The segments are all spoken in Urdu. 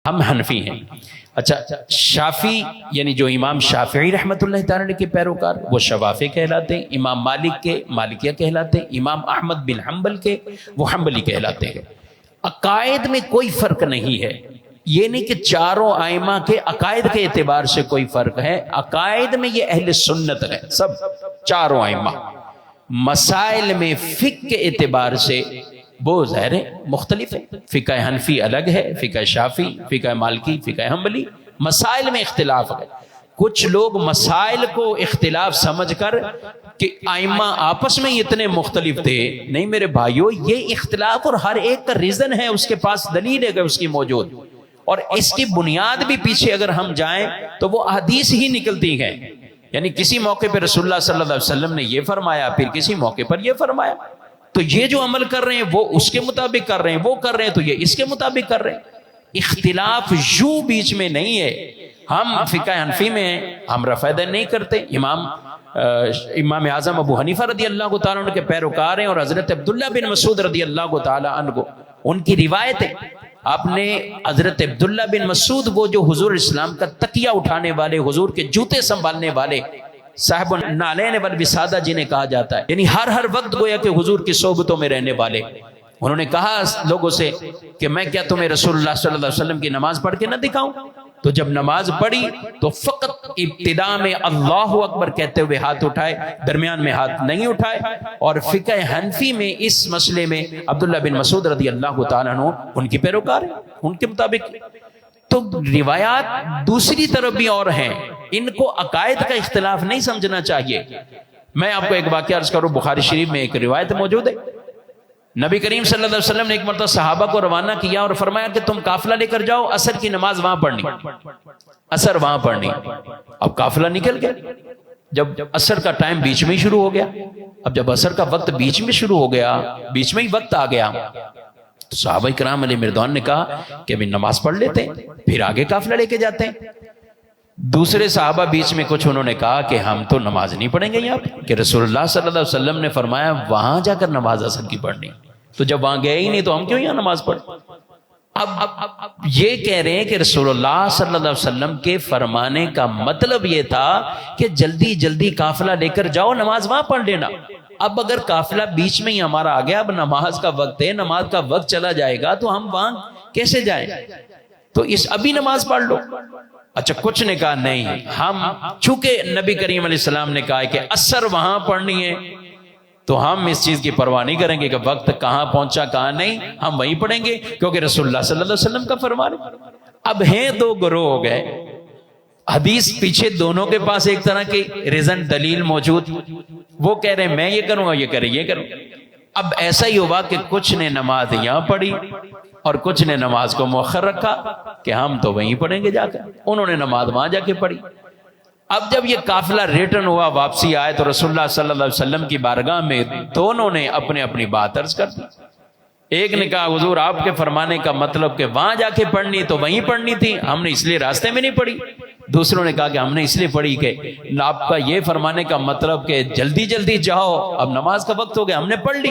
ہم حنفی ہیں۔ اچھا، شافی یعنی جو امام شافعی رحمۃ اللہ تعالی کے پیروکار وہ شوافی کہلاتے ہیں، امام مالک کے مالکیہ کہلاتے ہیں، امام احمد بن حنبل کے وہ حنبلی کہلاتے ہیں۔ عقائد میں کوئی فرق نہیں ہے، یہ نہیں کہ چاروں ائمہ کے عقائد کے اعتبار سے کوئی فرق ہے، عقائد میں یہ اہل سنت ہے سب چاروں ائمہ۔ مسائل میں فقہ کے اعتبار سے وہ ظاہر مختلف ہے، فقہ حنفی الگ ہے، فقہ شافی، فقہ مالکی، فقہ حنبلی، مسائل میں اختلاف ہے۔ کچھ لوگ مسائل کو اختلاف سمجھ کر کہ ائمہ آپس میں اتنے مختلف تھے، نہیں میرے بھائیو، یہ اختلاف اور ہر ایک کا ریزن ہے، اس کے پاس دلیل ہے کہ اس کی موجود، اور اس کی بنیاد بھی پیچھے اگر ہم جائیں تو وہ احادیث ہی نکلتی ہیں، یعنی کسی موقع پہ رسول اللہ صلی اللہ علیہ وسلم نے یہ فرمایا، پھر کسی موقع پر یہ فرمایا، تو یہ جو عمل کر رہے ہیں وہ اس کے مطابق کر رہے ہیں، وہ کر رہے ہیں تو یہ اس کے مطابق کر رہے ہیں۔ اختلاف یوں بیچ میں نہیں ہے۔ ہم فقہ حنفی میں ہیں، ہم رفع دین نہیں کرتے، امام اعظم ابو حنیفہ رضی اللہ تعالیٰ عنہ کے پیروکار ہیں، اور حضرت عبداللہ بن مسعود رضی اللہ تعالیٰ عنہ کو ان کی روایت ہے، آپ نے حضرت عبداللہ بن مسعود وہ جو حضور اسلام کا تکیہ اٹھانے والے، حضور کے جوتے سنبھالنے والے، صاحب النعلین والوسادہ جنہیں کہا جاتا ہے، یعنی ہر وقت گویا کہ حضور کی صحبتوں میں رہنے والے، انہوں نے کہا لوگوں سے کہ میں کیا تمہیں رسول اللہ صلی اللہ علیہ وسلم کی نماز پڑھ کے نہ دکھاؤں؟ تو جب نماز پڑھی تو فقط ابتدا میں اللہ اکبر کہتے ہوئے ہاتھ اٹھائے، درمیان میں ہاتھ نہیں اٹھائے، اور فقہ حنفی میں اس مسئلے میں عبداللہ بن مسعود رضی اللہ تعالیٰ عنہ ان کی پیروکار ہیں، ان کے مطابق۔ تو روایات دوسری طرف بھی اور ہیں، ان کو عقائد کا اختلاف نہیں سمجھنا چاہیے۔ میں آپ کو ایک واقعہ عرض کروں، بخاری شریف میں ایک روایت موجود ہے، نبی کریم صلی اللہ علیہ وسلم نے ایک مرتبہ صحابہ کو روانہ کیا اور فرمایا کہ تم قافلہ لے کر جاؤ، عصر کی نماز وہاں پڑھنی، عصر وہاں پڑھنی۔ اب قافلہ نکل گیا، جب عصر کا ٹائم بیچ میں ہی شروع ہو گیا، اب جب عصر کا وقت بیچ میں شروع ہو گیا، بیچ میں ہی وقت آ گیا، تو صحابہ کرام علیہ مردوان نے کہا کہ ابھی نماز پڑھ لیتے ہیں پھر آگے قافلہ لے کے جاتے ہیں۔ دوسرے صحابہ بیچ میں کچھ انہوں نے کہا کہ ہم تو نماز نہیں پڑھیں گے یہاں پہ، کہ رسول اللہ صلی اللہ علیہ وسلم نے فرمایا وہاں جا کر نماز عصر کی پڑھنی، تو جب وہاں گئے ہی نہیں تو ہم کیوں یہاں نماز پڑھیں؟ اب یہ کہہ رہے ہیں کہ رسول اللہ صلی اللہ علیہ وسلم کے فرمانے کا مطلب یہ تھا کہ جلدی جلدی قافلہ لے کر جاؤ، نماز وہاں پڑھ لینا۔ اب اگر قافلہ بیچ میں ہی ہمارا آ گیا، اب نماز کا وقت ہے، نماز کا وقت چلا جائے گا تو ہم وہاں کیسے جائیں؟ تو ابھی نماز پڑھ لو۔ اچھا، کچھ نے کہا نہیں، ہم چونکہ نبی کریم علیہ السلام نے کہا ہے کہ عصر وہاں پڑھنی ہے، تو ہم اس چیز کی پرواہ نہیں کریں گے کہ وقت کہاں پہنچا کہاں نہیں، ہم وہیں پڑھیں گے کیونکہ رسول اللہ صلی اللہ علیہ وسلم کا فرمان ہے۔ اب ہیں دو گروہ ہو گئے، حدیث پیچھے دونوں کے پاس ایک طرح کی ریزن دلیل موجود، وہ کہہ رہے ہیں میں یہ کروں گا، یہ کرے یہ کروں۔ اب ایسا ہی ہوا کہ کچھ نے نماز یہاں پڑھی اور کچھ نے نماز کو مؤخر رکھا کہ ہم تو وہیں پڑھیں گے جا کر، انہوں نے نماز وہاں جا کے پڑھی۔ اب جب یہ قافلہ ریٹرن ہوا، واپسی آئے، تو رسول اللہ صلی اللہ علیہ وسلم کی بارگاہ میں دونوں نے اپنے اپنی بات عرض کر دی۔ ایک نے کہا حضور آپ کے فرمانے کا مطلب کہ وہاں جا کے پڑھنی تو وہیں پڑھنی تھی، ہم نے اس لیے راستے میں نہیں پڑھی۔ دوسروں نے کہا کہ ہم نے اس لیے پڑھی کہ آپ کا یہ فرمانے کا مطلب کہ جلدی جلدی جاؤ، اب نماز کا وقت ہو گیا، ہم نے پڑھ لی۔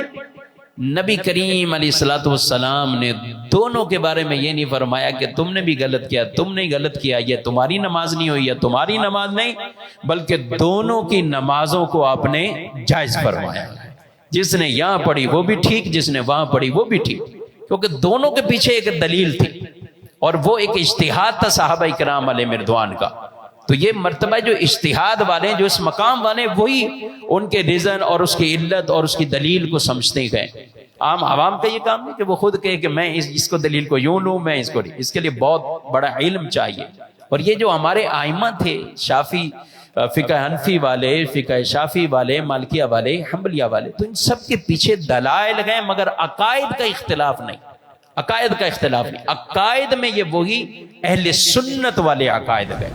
نبی کریم علیہ الصلوۃ والسلام نے دونوں کے بارے میں یہ نہیں فرمایا کہ تم نے بھی غلط کیا، تم نے غلط کیا، یہ تمہاری نماز نہیں ہوئی، یا تمہاری نماز نہیں، بلکہ دونوں کی نمازوں کو آپ نے جائز فرمایا۔ جس نے یہاں پڑھی وہ بھی ٹھیک، جس نے وہاں پڑھی وہ بھی ٹھیک، کیونکہ دونوں کے پیچھے ایک دلیل تھی اور وہ ایک اجتہاد تھا صحابہ کرام علیہ مردوان کا۔ تو یہ مرتبہ جو اجتہاد والے، جو اس مقام والے، وہی ان کے ریزن اور اس کی علت اور اس کی دلیل کو سمجھتے گئے۔ عام عوام کا یہ کام نہیں کہ وہ خود کہے کہ میں اس کو دلیل کو یوں لوں، میں اس کو، اس کے لیے بہت بڑا علم چاہیے۔ اور یہ جو ہمارے ائمہ تھے، شافی، فقہ حنفی والے، فقہ شافی والے، مالکیہ والے، حنبلیہ والے، تو ان سب کے پیچھے دلائل گئے، مگر عقائد کا اختلاف نہیں، عقائد کا اختلاف نہیں، عقائد میں یہ وہی اہل سنت والے عقائد گئے۔